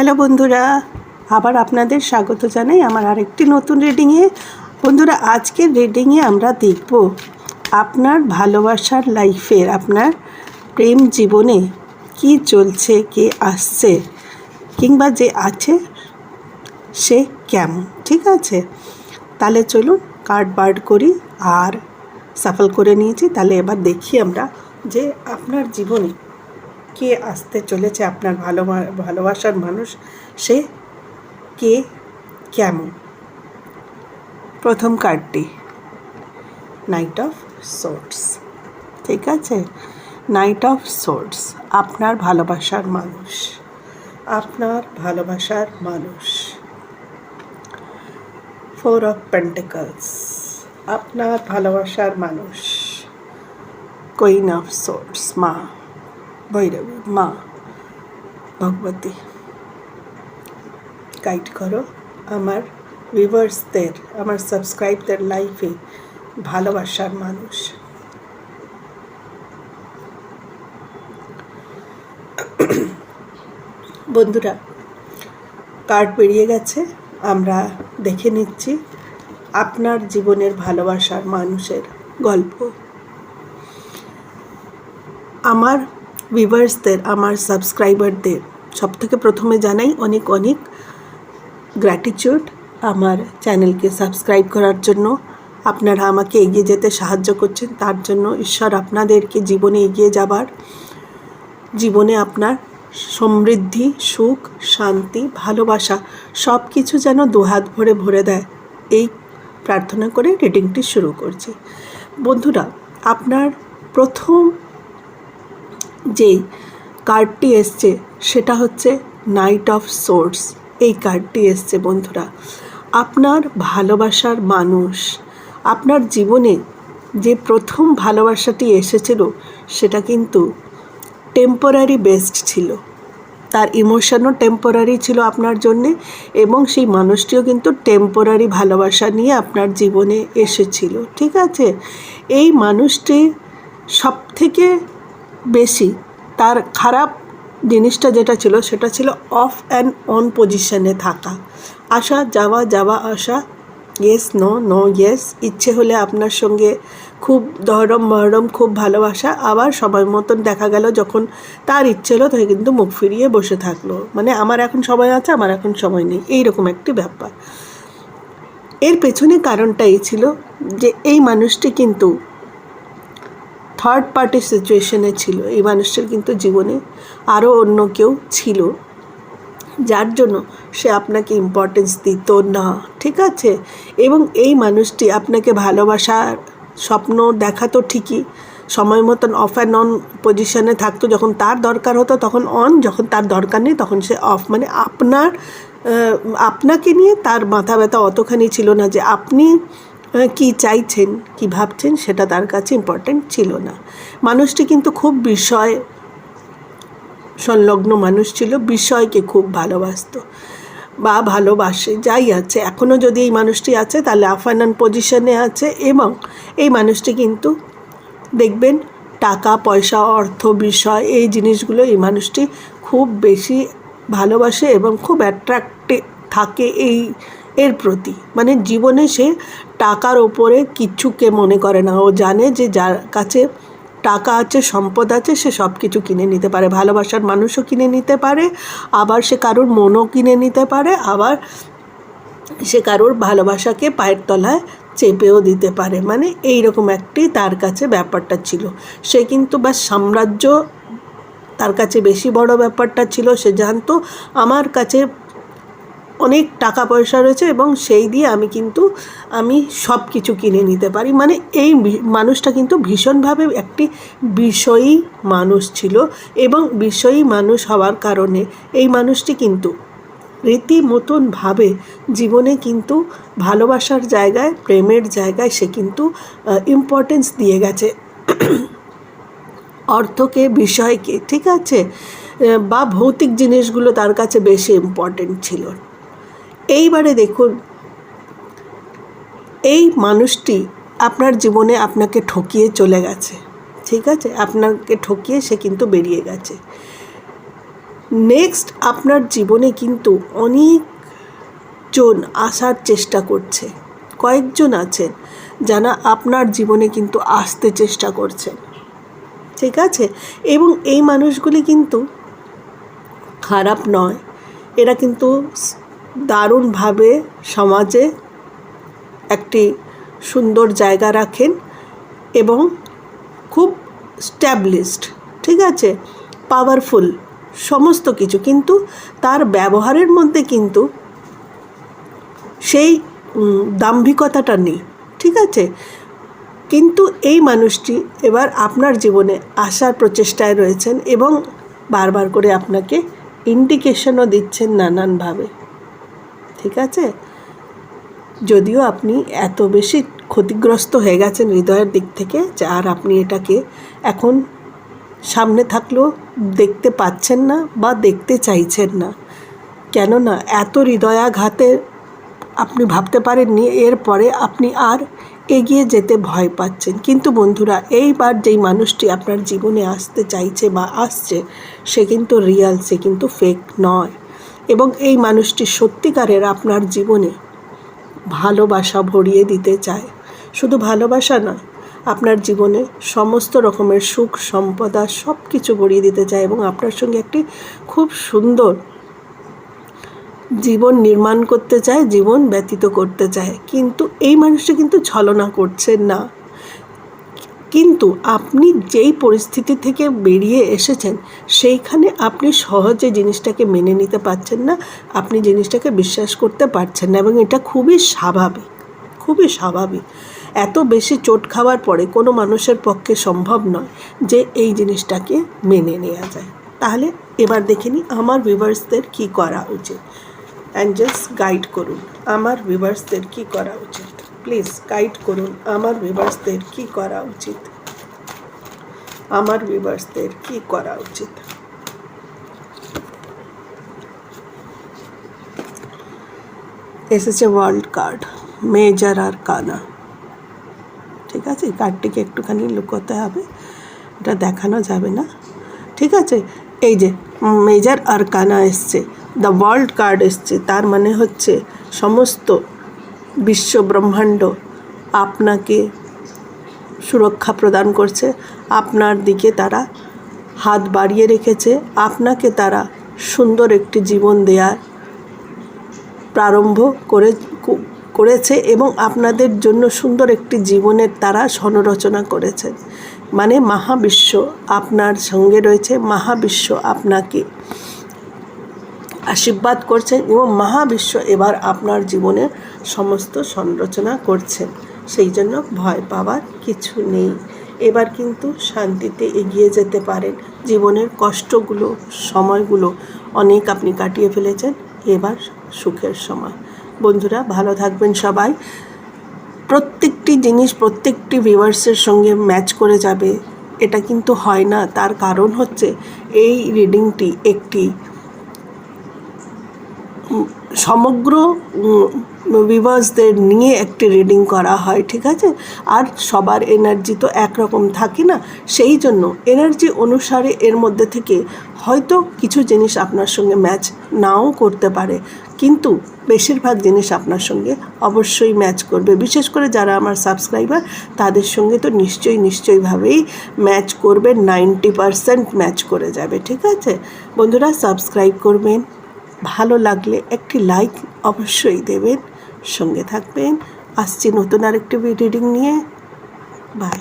Hello বন্ধুরা, আবার আপনাদের স্বাগত জানাই আমার আরেকটি নতুন রিডিংয়ে। বন্ধুরা, আজকের রিডিংয়ে আমরা দেখব আপনার ভালোবাসার লাইফের, আপনার প্রেম জীবনে কি চলছে, কে আসছে, কিংবা যে আছে সে কেমন। ঠিক আছে, তাহলে চলুন কার্ড বার্ড করি আর সাফল করে নিয়েছি। তাহলে এবার দেখি আমরা যে আপনার জীবনে কে আসতে চলেছে, আপনার ভালোবাসার মানুষ সে কে কেমন। প্রথম কার্ডটি নাইট অফ সোর্ডস। ঠিক আছে, নাইট অফ সোর্ডস, আপনার ভালোবাসার মানুষ, আপনার ভালোবাসার মানুষ। ফোর অফ পেন্টিকলস, আপনার ভালোবাসার মানুষ। কুইন অফ সোর্ডস, মা ভৈরবী, মা ভগবতী। গাইড করো আমার ভিউয়ার্সদের, আমার সাবস্ক্রাইবদের লাইফে ভালোবাসার মানুষ। বন্ধুরা, কার্ড বেরিয়ে গেছে, আমরা দেখে নিচ্ছি আপনার জীবনের ভালোবাসার মানুষের গল্প। আমার ভিউয়ার্সদের, আমার সাবস্ক্রাইবারদের সবথেকে প্রথমে জানাই অনেক অনেক গ্র্যাটিটিউড আমার চ্যানেলকে সাবস্ক্রাইব করার জন্য। আপনারা আমাকে এগিয়ে যেতে সাহায্য করছেন, তার জন্য ঈশ্বর আপনাদেরকে জীবনে এগিয়ে যাবার, জীবনে আপনার সমৃদ্ধি, সুখ, শান্তি, ভালোবাসা সব কিছু যেন দুহাত ভরে ভরে দেয়, এই প্রার্থনা করে রিডিংটি শুরু করছি। বন্ধুরা, আপনার প্রথম যে কার্ডটি এসছে সেটা হচ্ছে নাইট অফ সোর্ডস। এই কার্ডটি এসছে বন্ধুরা, আপনার ভালোবাসার মানুষ, আপনার জীবনে যে প্রথম ভালোবাসাটি এসেছিল সেটা কিন্তু টেম্পোরারি বেসড ছিল, তার ইমোশনও টেম্পোরারি ছিল আপনার জন্যে, এবং সেই মানুষটিও কিন্তু টেম্পোরারি ভালোবাসা নিয়ে আপনার জীবনে এসেছিল। ঠিক আছে, এই মানুষটি সবথেকে বেশি তার খারাপ জিনিসটা যেটা ছিল সেটা ছিল অফ অ্যান্ড অন পজিশনে থাকা, আসা যাওয়া, যাওয়া আসা, ইয়েস নো, নো ইয়েস, ইচ্ছে হলে আপনার সঙ্গে খুব দহরম মহরম, খুব ভালোবাসা, আবার সময় মতন দেখা গেল যখন তার ইচ্ছে হলো তখন কিন্তু মুখ ফিরিয়ে বসে থাকলো, মানে আমার এখন সময় আছে, আমার এখন সময় নেই, এইরকম একটি ব্যাপার। এর পেছনে কারণটা এই ছিল যে এই মানুষটি কিন্তু থার্ড পার্টি সিচুয়েশনে ছিল। এই মানুষটার কিন্তু জীবনে আরও অন্য কেউ ছিল, যার জন্য সে আপনাকে ইম্পর্টেন্স দিত না। ঠিক আছে, এবং এই মানুষটি আপনাকে ভালোবাসার স্বপ্ন দেখাতো ঠিকই, সময় মতন অফ অ্যান্ড অন পজিশনে থাকতো, যখন তার দরকার হতো তখন অন, যখন তার দরকার নেই তখন সে অফ। মানে আপনাকে নিয়ে তার মাথা ব্যথা অতখানি ছিল না যে আপনি কি চাইছেন, কি ভাবছেন, সেটা তার কাছে ইম্পর্টেন্ট ছিল না। মানুষটি কিন্তু খুব বিষয় সংলগ্ন মানুষ ছিল, বিষয়কে খুব ভালোবাসতো বা ভালোবাসে, যাই আছে এখনও যদি এই মানুষটি আছে তাহলে অফ অ্যান্ড অন পজিশনে আছে। এবং এই মানুষটি কিন্তু দেখবেন টাকা পয়সা, অর্থ, বিষয়, এই জিনিসগুলো এই মানুষটি খুব বেশি ভালোবাসে এবং খুব অ্যাট্রাক্টিভ থাকে এর প্রতি। মানে জীবনে সে টাকার ওপরে কিচ্ছুকে মনে করে না, ও জানে যে যার কাছে টাকা আছে, সম্পদ আছে, সে সব কিছু কিনে নিতে পারে, ভালোবাসার মানুষও কিনে নিতে পারে, আবার সে কারোর মনও কিনে নিতে পারে, আবার সে কারোর ভালোবাসাকে পায়ের তলায় চেপেও দিতে পারে। মানে এইরকম একটি তার কাছে ব্যাপারটা ছিল। সে কিন্তু বা সাম্রাজ্য তার কাছে বেশি বড় ব্যাপারটা ছিল। সে জানতো আমার কাছে অনেক টাকা পয়সা রয়েছে এবং সেই দিয়ে আমি সব কিছু কিনে নিতে পারি। মানে এই মানুষটা কিন্তু ভীষণভাবে একটি বিষয়ী মানুষ ছিল, এবং বিষয়ী মানুষ হওয়ার কারণে এই মানুষটি কিন্তু রীতিমতনভাবে জীবনে কিন্তু ভালোবাসার জায়গায়, প্রেমের জায়গায় সে কিন্তু ইম্পর্টেন্স দিয়ে গেছে অর্থকে, বিষয়কে। ঠিক আছে, বা ভৌতিক জিনিসগুলো তার কাছে বেশি ইম্পর্টেন্ট ছিল। এইবারে দেখুন, এই মানুষটি আপনার জীবনে আপনাকে ঠকিয়ে চলে গেছে। ঠিক আছে, আপনাকে ঠকিয়ে সে কিন্তু বেরিয়ে গেছে। নেক্সট আপনার জীবনে কিন্তু অনেকজন আসার চেষ্টা করছে, কয়েকজন আছেন যারা আপনার জীবনে কিন্তু আসতে চেষ্টা করছেন, ঠিক আছে? এবং এই মানুষগুলি কিন্তু খারাপ নয়, এরা কিন্তু দারুণভাবে সমাজে একটি সুন্দর জায়গা রাখেন এবং খুব স্ট্যাবলিশড, ঠিক আছে, পাওয়ারফুল সমস্ত কিছু, কিন্তু তার ব্যবহারের মধ্যে কিন্তু সেই দাম্ভিকতাটা নেই, ঠিক আছে? কিন্তু এই মানুষটি এবার আপনার জীবনে আসার প্রচেষ্টায় রয়েছেন এবং বারবার করে আপনাকে ইন্ডিকেশনও দিচ্ছেন নানানভাবে, ঠিক আছে? যদিও আপনি এত বেশি ক্ষতিগ্রস্ত হয়ে গেছেন হৃদয়ের দিক থেকে যে আর আপনি এটাকে এখন সামনে থাকলেও দেখতে পাচ্ছেন না বা দেখতে চাইছেন না, কেননা এত হৃদয়াঘাতে আপনি ভাবতে পারেননি এরপরে আপনি আর এগিয়ে যেতে ভয় পাচ্ছেন। কিন্তু বন্ধুরা, এইবার যেই মানুষটি আপনার জীবনে আসতে চাইছে বা আসছে, সে কিন্তু রিয়াল, সে কিন্তু ফেক নয়, এবং এই মানুষটি সত্যিকারের আপনার জীবনে ভালোবাসা ভরিয়ে দিতে চায়। শুধু ভালোবাসা নয়, আপনার জীবনে সমস্ত রকমের সুখ সম্পদা সব কিছু ভরিয়ে দিতে চায় এবং আপনার সঙ্গে একটি খুব সুন্দর জীবন নির্মাণ করতে চায়, জীবন ব্যতীত করতে চায়। কিন্তু এই মানুষটা কিন্তু ছলনা করছেন না, কিন্তু আপনি যেই পরিস্থিতি থেকে বেরিয়ে এসেছেন সেইখানে আপনি সহজে জিনিসটাকে মেনে নিতে পারছেন না, আপনি জিনিসটাকে বিশ্বাস করতে পারছেন না, এবং এটা খুবই স্বাভাবিক, খুবই স্বাভাবিক। এত বেশি চোট খাওয়ার পরে কোনো মানুষের পক্ষে সম্ভব নয় যে এই জিনিসটাকে মেনে নেওয়া যায়। তাহলে এবার দেখে নিই আমার ভিউয়ার্সদের কী করা উচিত। অ্যাঞ্জেলস গাইড করুন আমার ভিউয়ার্সদের কী করা উচিত, প্লিজ গাইড করুন আমার ভিউয়ার্সদের কী করা উচিত, আমার ভিউয়ার্সদের কী করা উচিত। এসেছে ওয়ার্ল্ড কার্ড, মেজর আরকানা, ঠিক আছে? কার্ডটিকে একটুখানি লুকোতে হবে, এটা দেখানো যাবে না, ঠিক আছে? এই যে মেজর আরকানা এসছে, দ্য ওয়ার্ল্ড কার্ড এসছে, তার মানে হচ্ছে সমস্ত বিশ্ব ব্রহ্মাণ্ড আপনাকে সুরক্ষা প্রদান করছে, আপনার দিকে তারা হাত বাড়িয়ে রেখেছে, আপনাকে তারা সুন্দর একটি জীবন দেওয়ার প্রারম্ভ করেছে এবং আপনাদের জন্য সুন্দর একটি জীবনের তারা সংরচনা করেছেন। মানে মহাবিশ্ব আপনার সঙ্গে রয়েছে, মহাবিশ্ব আপনাকে আশীর্বাদ করছেন এবং মহাবিশ্ব এবার আপনার জীবনের সমস্ত সংরচনা করছেন। সেই জন্য ভয় পাওয়ার কিছু নেই, এবার কিন্তু শান্তিতে এগিয়ে যেতে পারেন। জীবনের কষ্টগুলো, সময়গুলো অনেক আপনি কাটিয়ে ফেলেছেন, এবার সুখের সময়। বন্ধুরা, ভালো থাকবেন সবাই। প্রত্যেকটি জিনিস প্রত্যেকটি ভিউয়ার্সের সঙ্গে ম্যাচ করে যাবে এটা কিন্তু হয় না, তার কারণ হচ্ছে এই রিডিংটি একটি সমগ্র ভিউয়ার্সদের নিয়ে একটি রিডিং করা হয়, ঠিক আছে? আর সবার এনার্জি তো একরকম থাকে না, সেই জন্য এনার্জি অনুসারে এর মধ্যে থেকে হয়তো কিছু জিনিস আপনার সঙ্গে ম্যাচ নাও করতে পারে, কিন্তু বেশিরভাগ জিনিস আপনার সঙ্গে অবশ্যই ম্যাচ করবে। বিশেষ করে যারা আমার সাবস্ক্রাইবার, তাদের সঙ্গে তো নিশ্চয়ইভাবেই ম্যাচ করবে, 90% ম্যাচ করে যাবে, ঠিক আছে? বন্ধুরা, সাবস্ক্রাইব করবেন, ভালো লাগলে একটি লাইক অবশ্যই দেবেন, সঙ্গে থাকবেন। আসছি নতুন আরেকটি রিডিং নিয়ে। বাই।